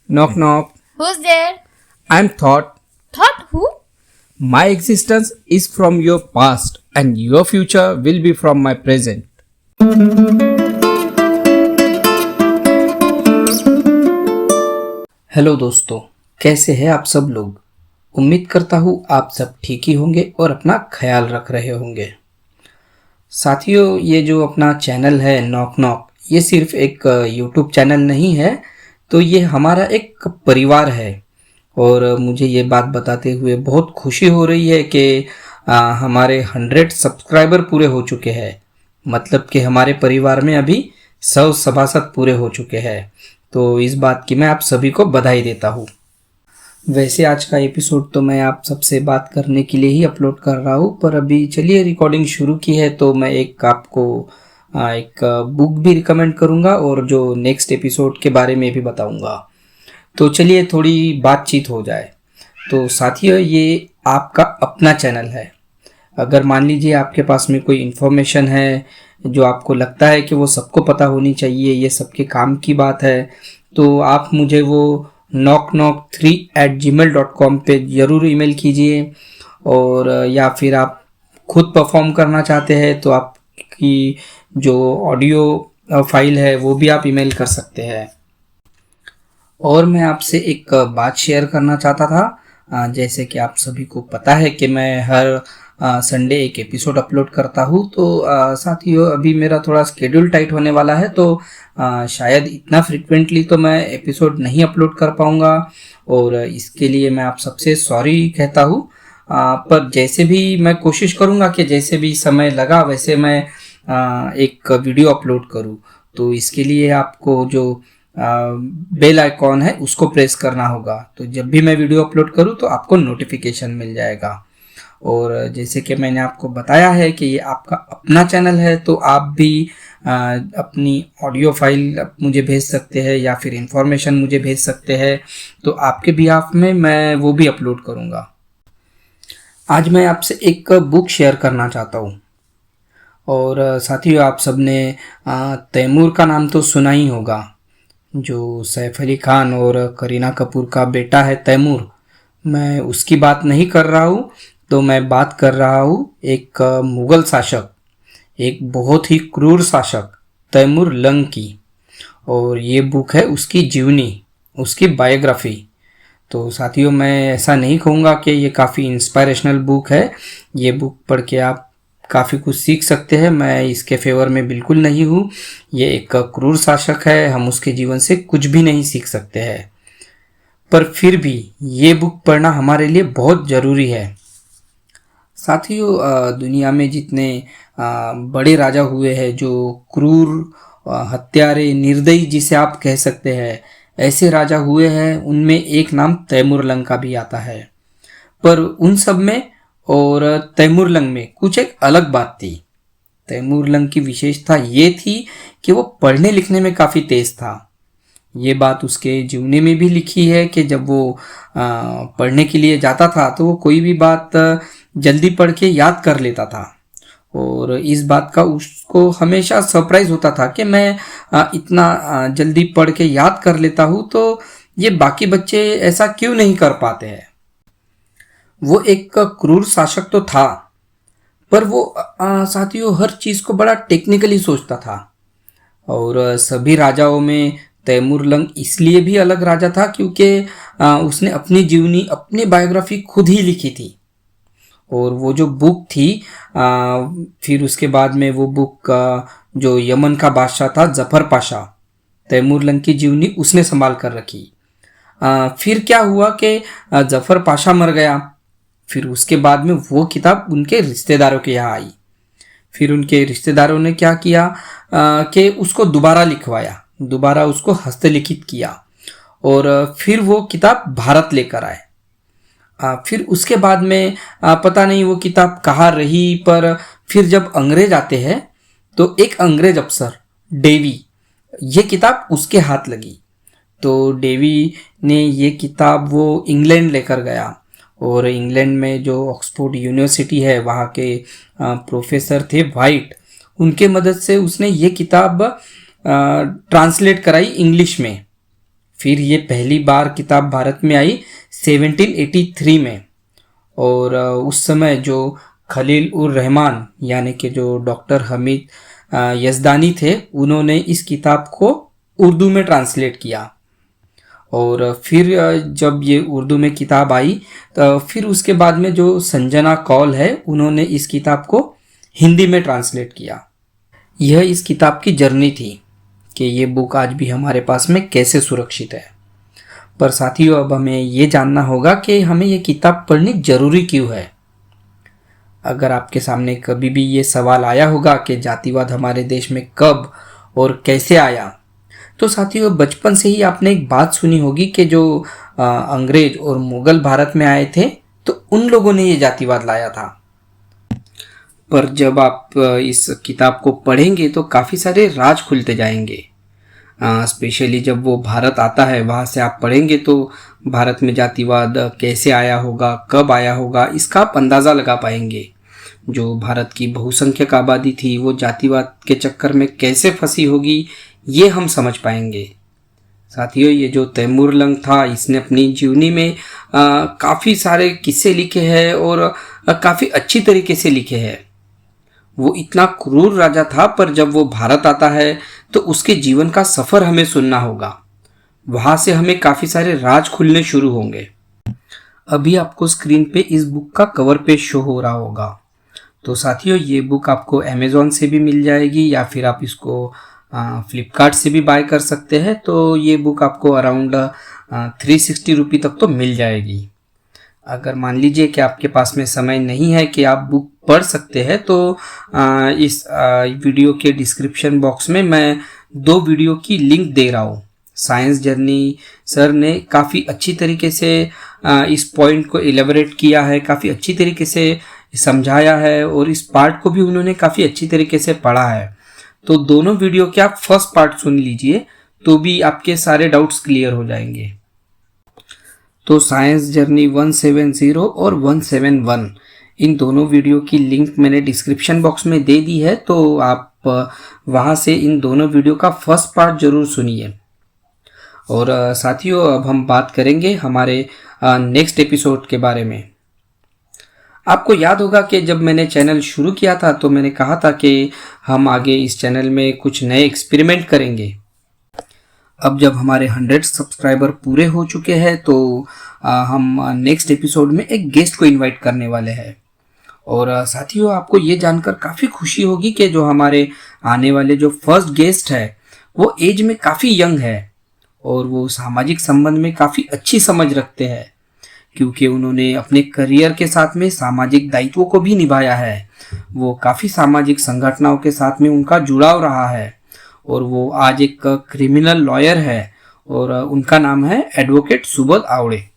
Knock knock. Who's there? I'm Thought. Thought who? My existence is from your past and your future will be from my present. Hello दोस्तों, कैसे हैं आप सब लोग। उम्मीद करता हूँ आप सब ठीक ही होंगे और अपना ख्याल रख रहे होंगे। साथियों, ये जो अपना चैनल है नॉक नॉक, ये सिर्फ एक यूट्यूब चैनल नहीं है, तो ये हमारा एक परिवार है। और मुझे ये बात बताते हुए बहुत खुशी हो रही है कि हमारे 100 सब्सक्राइबर पूरे हो चुके हैं। मतलब कि हमारे परिवार में अभी 100 सभासद पूरे हो चुके हैं। तो इस बात की मैं आप सभी को बधाई देता हूँ। वैसे आज का एपिसोड तो मैं आप सबसे बात करने के लिए ही अपलोड कर रहा हूँ, पर अभी चलिए रिकॉर्डिंग शुरू की है तो मैं आपको एक बुक भी रिकमेंड करूँगा और जो नेक्स्ट एपिसोड के बारे में भी बताऊँगा। तो चलिए थोड़ी बातचीत हो जाए। तो साथियों, ये आपका अपना चैनल है। अगर मान लीजिए आपके पास में कोई इन्फॉर्मेशन है जो आपको लगता है कि वो सबको पता होनी चाहिए, ये सबके काम की बात है, तो आप मुझे वो knocknock3@gmail.com पे ज़रूर ईमेल कीजिए। और या फिर आप खुद परफॉर्म करना चाहते हैं तो आपकी जो ऑडियो फाइल है वो भी आप ईमेल कर सकते हैं। और मैं आपसे एक बात शेयर करना चाहता था। जैसे कि आप सभी को पता है कि मैं हर संडे एक एपिसोड अपलोड करता हूँ, तो साथियों अभी मेरा थोड़ा स्केड्यूल टाइट होने वाला है, तो शायद इतना फ्रिक्वेंटली तो मैं एपिसोड नहीं अपलोड कर पाऊँगा और इसके लिए मैं आप सबसे सॉरी कहता हूँ। पर जैसे भी मैं कोशिश करूँगा कि जैसे भी समय लगा वैसे मैं एक वीडियो अपलोड करूँ। तो इसके लिए आपको जो बेल आइकॉन है उसको प्रेस करना होगा, तो जब भी मैं वीडियो अपलोड करूँ तो आपको नोटिफिकेशन मिल जाएगा। और जैसे कि मैंने आपको बताया है कि ये आपका अपना चैनल है, तो आप भी अपनी ऑडियो फाइल मुझे भेज सकते हैं या फिर इंफॉर्मेशन मुझे भेज सकते हैं, तो आपके बिहाफ में मैं वो भी अपलोड करूँगा। आज मैं आपसे एक बुक शेयर करना चाहता हूँ। और साथियों, आप सबने तैमूर का नाम तो सुना ही होगा। जो सैफ अली खान और करीना कपूर का बेटा है तैमूर, मैं उसकी बात नहीं कर रहा हूँ। तो मैं बात कर रहा हूँ एक मुग़ल शासक, एक बहुत ही क्रूर शासक तैमूर लंग की। और ये बुक है उसकी जीवनी, उसकी बायोग्राफी। तो साथियों, मैं ऐसा नहीं कहूँगा कि ये काफ़ी इंस्पायरेशनल बुक है। ये बुक पढ़ के आप काफ़ी कुछ सीख सकते हैं, मैं इसके फेवर में बिल्कुल नहीं हूँ। ये एक क्रूर शासक है, हम उसके जीवन से कुछ भी नहीं सीख सकते हैं, पर फिर भी ये बुक पढ़ना हमारे लिए बहुत ज़रूरी है। साथियों, दुनिया में जितने बड़े राजा हुए हैं, जो क्रूर, हत्यारे, निर्दयी जिसे आप कह सकते हैं, ऐसे राजा हुए हैं, उनमें एक नाम तैमूर लंग का भी आता है। पर उन सब में और तैमूर लंग में कुछ एक अलग बात थी। तैमूर लंग की विशेषता ये थी कि वो पढ़ने लिखने में काफ़ी तेज था। ये बात उसके जीवनी में भी लिखी है कि जब वो पढ़ने के लिए जाता था तो वो कोई भी बात जल्दी पढ़ के याद कर लेता था। और इस बात का उसको हमेशा सरप्राइज होता था कि मैं इतना जल्दी पढ़ के याद कर लेता हूँ, तो ये बाकी बच्चे ऐसा क्यों नहीं कर पाते हैं। वो एक क्रूर शासक तो था, पर वो साथियों हर चीज़ को बड़ा टेक्निकली सोचता था। और सभी राजाओं में तैमूर लंग इसलिए भी अलग राजा था क्योंकि उसने अपनी जीवनी, अपनी बायोग्राफी खुद ही लिखी थी। और वो जो बुक थी, फिर उसके बाद में वो बुक जो यमन का बादशाह था जफर पाशा, तैमूर लंग की जीवनी उसने संभाल कर रखी। फिर क्या हुआ कि जफर पाशा मर गया। फिर उसके बाद में वो किताब उनके रिश्तेदारों के यहाँ आई। फिर उनके रिश्तेदारों ने क्या किया कि उसको दोबारा लिखवाया, दोबारा उसको हस्तलिखित किया और फिर वो किताब भारत लेकर आए। फिर उसके बाद में पता नहीं वो किताब कहाँ रही, पर फिर जब अंग्रेज आते हैं तो एक अंग्रेज अफसर डेवी, ये किताब उसके हाथ लगी। तो डेवी ने ये किताब वो इंग्लैंड लेकर गया और इंग्लैंड में जो ऑक्सफोर्ड यूनिवर्सिटी है वहाँ के प्रोफेसर थे वाइट, उनके मदद से उसने ये किताब ट्रांसलेट कराई इंग्लिश में। फिर ये पहली बार किताब भारत में आई 1783 में। और उस समय जो खलील उर रहमान यानी कि जो डॉक्टर हमीद यज़दानी थे, उन्होंने इस किताब को उर्दू में ट्रांसलेट किया। और फिर जब ये उर्दू में किताब आई तो फिर उसके बाद में जो संजना कौल है, उन्होंने इस किताब को हिंदी में ट्रांसलेट किया। यह इस किताब की जर्नी थी कि ये बुक आज भी हमारे पास में कैसे सुरक्षित है। पर साथियों, अब हमें ये जानना होगा कि हमें ये किताब पढ़नी ज़रूरी क्यों है। अगर आपके सामने कभी भी ये सवाल आया होगा कि जातिवाद हमारे देश में कब और कैसे आया, तो साथियों बचपन से ही आपने एक बात सुनी होगी कि जो अंग्रेज और मुगल भारत में आए थे, तो उन लोगों ने ये जातिवाद लाया था। पर जब आप इस किताब को पढ़ेंगे तो काफ़ी सारे राज खुलते जाएंगे। स्पेशली जब वो भारत आता है, वहाँ से आप पढ़ेंगे तो भारत में जातिवाद कैसे आया होगा, कब आया होगा, इसका आप अंदाज़ा लगा पाएंगे। जो भारत की बहुसंख्यक आबादी थी वो जातिवाद के चक्कर में कैसे फंसी होगी, ये हम समझ पाएंगे। साथियों, ये जो तैमूर लंग था, इसने अपनी जीवनी में काफ़ी सारे किस्से लिखे हैं और काफ़ी अच्छी तरीके से लिखे हैं। वो इतना क्रूर राजा था, पर जब वो भारत आता है तो उसके जीवन का सफ़र हमें सुनना होगा। वहाँ से हमें काफ़ी सारे राज खुलने शुरू होंगे। अभी आपको स्क्रीन पे इस बुक का कवर पेज शो हो रहा होगा। तो साथियों, ये बुक आपको अमेज़ॉन से भी मिल जाएगी या फिर आप इसको फ्लिपकार्ट से भी बाय कर सकते हैं। तो ये बुक आपको अराउंड 360 रुपये तक तो मिल जाएगी। अगर मान लीजिए कि आपके पास में समय नहीं है कि आप बुक पढ़ सकते हैं, तो इस वीडियो के डिस्क्रिप्शन बॉक्स में मैं 2 वीडियो की लिंक दे रहा हूँ। साइंस जर्नी सर ने काफ़ी अच्छी तरीके से इस पॉइंट को एलेबोरेट किया है, काफ़ी अच्छी तरीके से समझाया है और इस पार्ट को भी उन्होंने काफ़ी अच्छी तरीके से पढ़ा है। तो दोनों वीडियो के आप फर्स्ट पार्ट सुन लीजिए तो भी आपके सारे डाउट्स क्लियर हो जाएंगे। तो साइंस जर्नी 170 और 171 इन दोनों वीडियो की लिंक मैंने डिस्क्रिप्शन बॉक्स में दे दी है, तो आप वहाँ से इन दोनों वीडियो का फर्स्ट पार्ट ज़रूर सुनिए। और साथियों, अब हम बात करेंगे हमारे नेक्स्ट एपिसोड के बारे में। आपको याद होगा कि जब मैंने चैनल शुरू किया था तो मैंने कहा था कि हम आगे इस चैनल में कुछ नए एक्सपेरिमेंट करेंगे। अब जब हमारे 100 सब्सक्राइबर पूरे हो चुके हैं तो हम नेक्स्ट एपिसोड में एक गेस्ट को इनवाइट करने वाले हैं। और साथियों, आपको ये जानकर काफ़ी खुशी होगी कि जो हमारे आने वाले जो फर्स्ट गेस्ट है वो एज में काफ़ी यंग है और वो सामाजिक संबंध में काफ़ी अच्छी समझ रखते हैं, क्योंकि उन्होंने अपने करियर के साथ में सामाजिक दायित्वों को भी निभाया है। वो काफ़ी सामाजिक संगठनों के साथ में उनका जुड़ाव रहा है और वो आज एक क्रिमिनल लॉयर है और उनका नाम है एडवोकेट सुबोध आवड़े।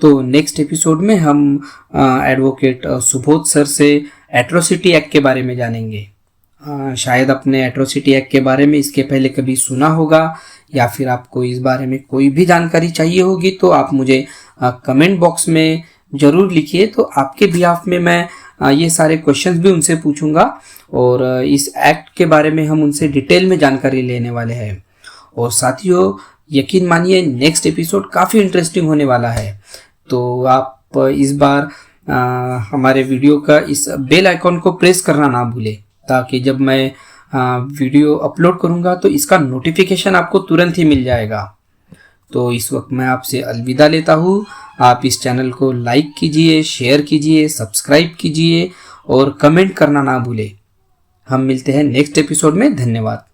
तो नेक्स्ट एपिसोड में हम एडवोकेट सुबोध सर से एट्रोसिटी एक्ट के बारे में जानेंगे। शायद आपने एट्रोसिटी एक्ट के बारे में इसके पहले कभी सुना होगा या फिर आपको इस बारे में कोई भी जानकारी चाहिए होगी तो आप मुझे कमेंट बॉक्स में ज़रूर लिखिए। तो आपके बिहाफ में मैं ये सारे क्वेश्चंस भी उनसे पूछूंगा और इस एक्ट के बारे में हम उनसे डिटेल में जानकारी लेने वाले हैं। और साथियों, यकीन मानिए नेक्स्ट एपिसोड काफ़ी इंटरेस्टिंग होने वाला है। तो आप इस बार हमारे वीडियो का इस बेल आइकॉन को प्रेस करना ना भूलें, ताकि जब मैं वीडियो अपलोड करूंगा तो इसका नोटिफिकेशन आपको तुरंत ही मिल जाएगा। तो इस वक्त मैं आपसे अलविदा लेता हूँ। आप इस चैनल को लाइक कीजिए, शेयर कीजिए, सब्सक्राइब कीजिए और कमेंट करना ना भूलें। हम मिलते हैं नेक्स्ट एपिसोड में। धन्यवाद।